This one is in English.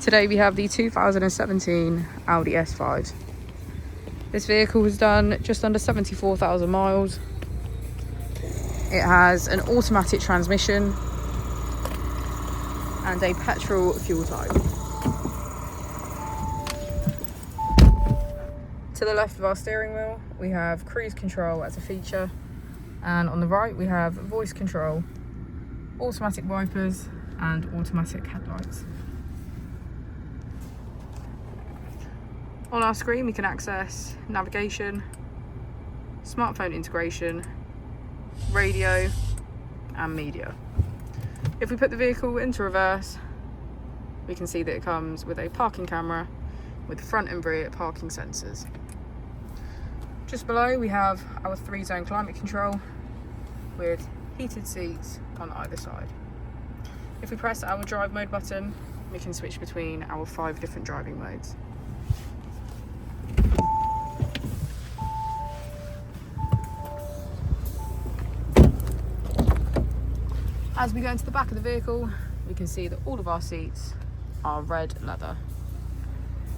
Today we have the 2017 Audi S5. This vehicle has done just under 74,000 miles. It has an automatic transmission and a petrol fuel type. To the left of our steering wheel, we have cruise control as a feature, and on the right we have voice control, automatic wipers and automatic headlights. On our screen we can access navigation, smartphone integration, radio and media. If we put the vehicle into reverse, we can see that it comes with a parking camera with front and rear parking sensors. Just below we have our 3-zone climate control with heated seats on either side. If we press our drive mode button, we can switch between our 5 different driving modes. As we go into the back of the vehicle, we can see that all of our seats are red leather.